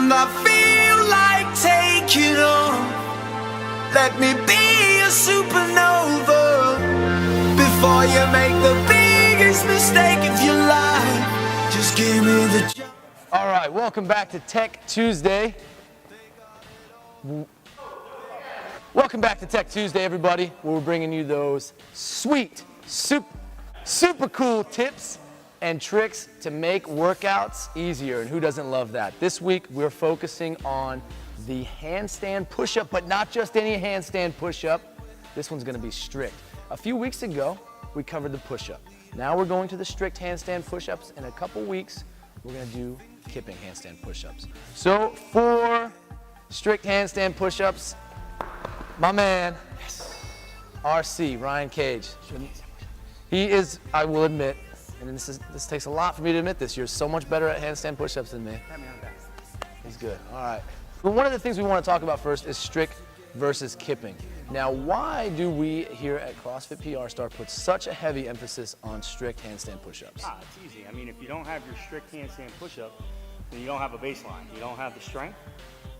And I feel like taking on. Let me be a supernova before you make the biggest mistake of your life. Just give me the jump. All right, welcome back to Tech Tuesday. Welcome back to Tech Tuesday, everybody, where we're bringing you those sweet, super cool tips and tricks to make workouts easier. And who doesn't love that? This week, we're focusing on the handstand push-up, but not just any handstand push-up. This one's gonna be strict. A few weeks ago, we covered the push-up. Now we're going to the strict handstand push-ups. In a couple weeks, we're gonna do kipping handstand push-ups. So for strict handstand push-ups, my man, RC, Ryan Cage. He is, I will admit, and this takes a lot for me to admit this, you're so much better at handstand push-ups than me. He's good, all right. Well, one of the things we want to talk about first is strict versus kipping. Now, why do we here at CrossFit PR Star put such a heavy emphasis on strict handstand push-ups? It's easy. I mean, if you don't have your strict handstand push-up, then you don't have a baseline. You don't have the strength.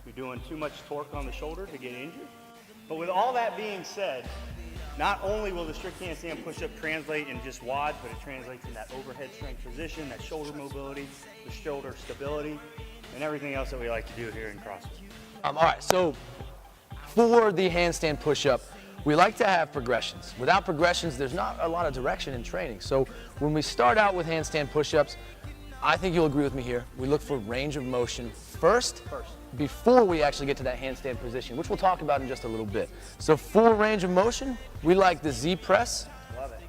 You're doing too much torque on the shoulder to get injured. But with all that being said, not only will the strict handstand push-up translate in just WOD, but it translates in that overhead strength position, that shoulder mobility, the shoulder stability, and everything else that we like to do here in CrossFit. All right, so for the handstand push-up, we like to have progressions. Without progressions, there's not a lot of direction in training. So when we start out with handstand push-ups, I think you'll agree with me here. We look for range of motion first, before we actually get to that handstand position, which we'll talk about in just a little bit. So for range of motion, we like the Z press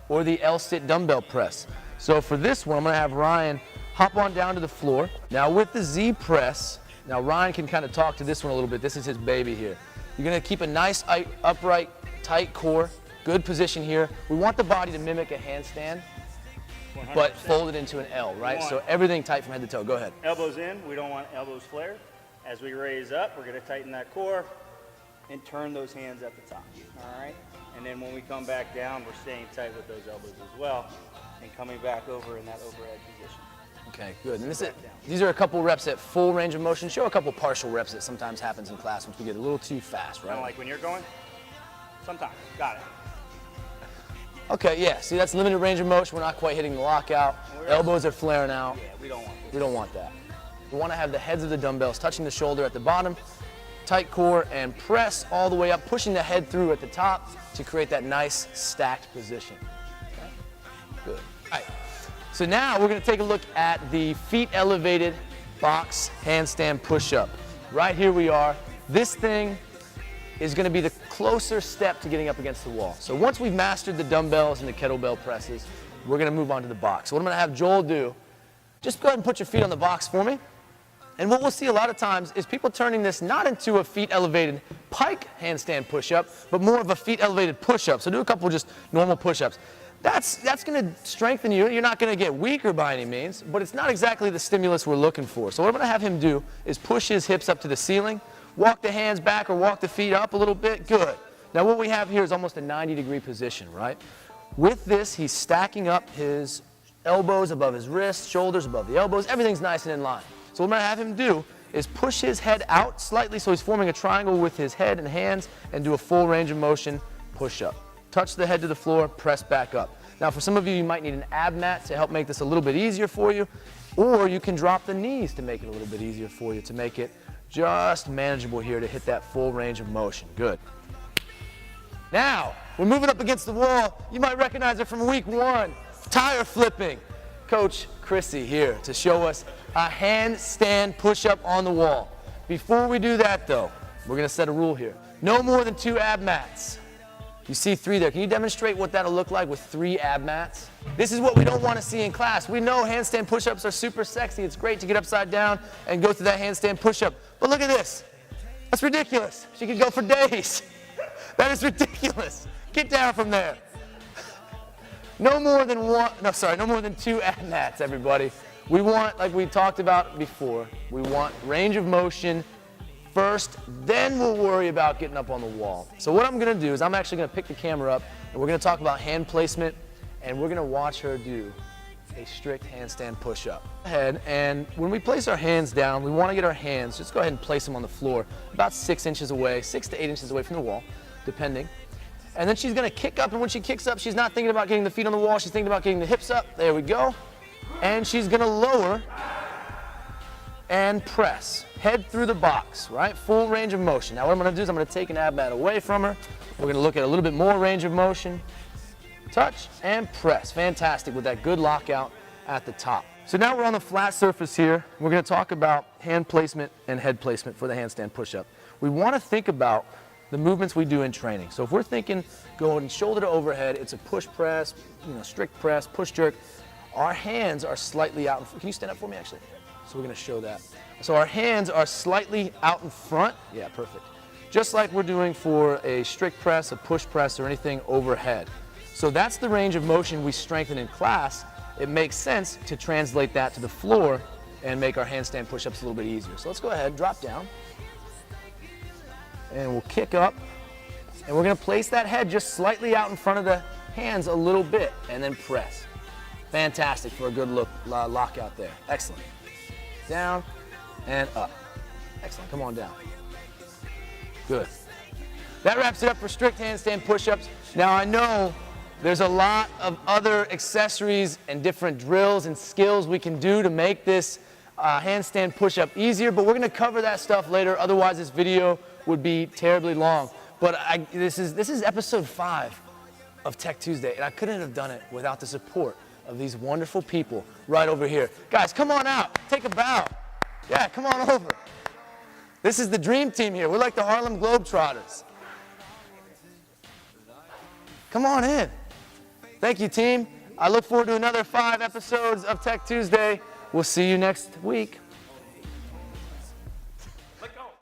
or the L-sit dumbbell press. So for this one, I'm gonna have Ryan hop on down to the floor. Now with the Z press, now Ryan can kind of talk to this one a little bit. This is his baby here. You're gonna keep a nice upright, tight core, good position here. We want the body to mimic a handstand, 100%. but fold it into an L, right? So everything tight from head to toe. Go ahead. Elbows in, we don't want elbows flared. As we raise up, we're gonna tighten that core and turn those hands at the top, all right? And then when we come back down, we're staying tight with those elbows as well and coming back over in that overhead position. Okay, good. And these are a couple reps at full range of motion. Show a couple partial reps that sometimes happens in class once we get a little too fast, right? Kind of like when you're going? Sometimes, got it. Okay, yeah, see that's limited range of motion. We're not quite hitting the lockout. Elbows are flaring out. Yeah, we don't want this. We don't want that. We want to have the heads of the dumbbells touching the shoulder at the bottom, tight core, and press all the way up, pushing the head through at the top to create that nice stacked position. Okay? Good. All right. So now we're going to take a look at the feet elevated box handstand push-up. Right here we are. This thing is going to be the closer step to getting up against the wall. So once we've mastered the dumbbells and the kettlebell presses, we're going to move on to the box. So what I'm going to have Joel do, just go ahead and put your feet on the box for me. And what we'll see a lot of times is people turning this not into a feet elevated pike handstand push-up, but more of a feet elevated push-up. So do a couple just normal push-ups. That's going to strengthen you. You're not going to get weaker by any means, but it's not exactly the stimulus we're looking for. So what I'm going to have him do is push his hips up to the ceiling, walk the hands back or walk the feet up a little bit. Good. Now what we have here is almost a 90-degree position, right? With this, he's stacking up his elbows above his wrists, shoulders above the elbows. Everything's nice and in line. So what I'm going to have him do is push his head out slightly so he's forming a triangle with his head and hands and do a full range of motion push-up. Touch the head to the floor, press back up. Now for some of you, you might need an ab mat to help make this a little bit easier for you, or you can drop the knees to make it a little bit easier for you, to make it just manageable here to hit that full range of motion. Good. Now, we're moving up against the wall. You might recognize it from week 1, tire flipping. Coach Chrissy here to show us a handstand push-up on the wall. Before we do that though, we're gonna set a rule here. No more than 2 ab mats. You see 3 there. Can you demonstrate what that'll look like with 3 ab mats? This is what we don't want to see in class. We know handstand push-ups are super sexy. It's great to get upside down and go through that handstand push-up. But look at this. That's ridiculous. She could go for days. That is ridiculous. Get down from there. No more than 2 ab mats, everybody. We want, like we talked about before, we want range of motion first, then we'll worry about getting up on the wall. So what I'm gonna do is I'm actually gonna pick the camera up and we're gonna talk about hand placement, and we're gonna watch her do a strict handstand push-up. Ahead, and when we place our hands down, we want to get our hands, just go ahead and place them on the floor about 6 inches away, 6 to 8 inches away from the wall, depending. And then she's going to kick up, and when she kicks up, she's not thinking about getting the feet on the wall, she's thinking about getting the hips up. There we go. And she's going to lower and press. Head through the box, right? Full range of motion. Now what I'm going to do is I'm going to take an ab mat away from her. We're going to look at a little bit more range of motion. Touch and press. Fantastic with that good lockout at the top. So now we're on the flat surface here. We're going to talk about hand placement and head placement for the handstand push-up. We want to think about the movements we do in training. So if we're thinking going shoulder to overhead, it's a push press, strict press, push jerk. Our hands are slightly out. Can you stand up for me actually? So we're going to show that. So our hands are slightly out in front. Yeah, perfect. Just like we're doing for a strict press, a push press, or anything overhead. So that's the range of motion we strengthen in class. It makes sense to translate that to the floor and make our handstand push-ups a little bit easier. So let's go ahead, drop down. And we'll kick up. And we're going to place that head just slightly out in front of the hands a little bit and then press. Fantastic for a good lockout there. Excellent. Down and up. Excellent. Come on down. Good. That wraps it up for strict handstand push-ups. Now I know there's a lot of other accessories and different drills and skills we can do to make this handstand push-up easier, but we're going to cover that stuff later. Otherwise, this video would be terribly long. But this is episode 5 of Tech Tuesday, and I couldn't have done it without the support of these wonderful people right over here. Guys, come on out. Take a bow. Yeah, come on over. This is the dream team here. We're like the Harlem Globetrotters. Come on in. Thank you, team. I look forward to another 5 episodes of Tech Tuesday. We'll see you next week.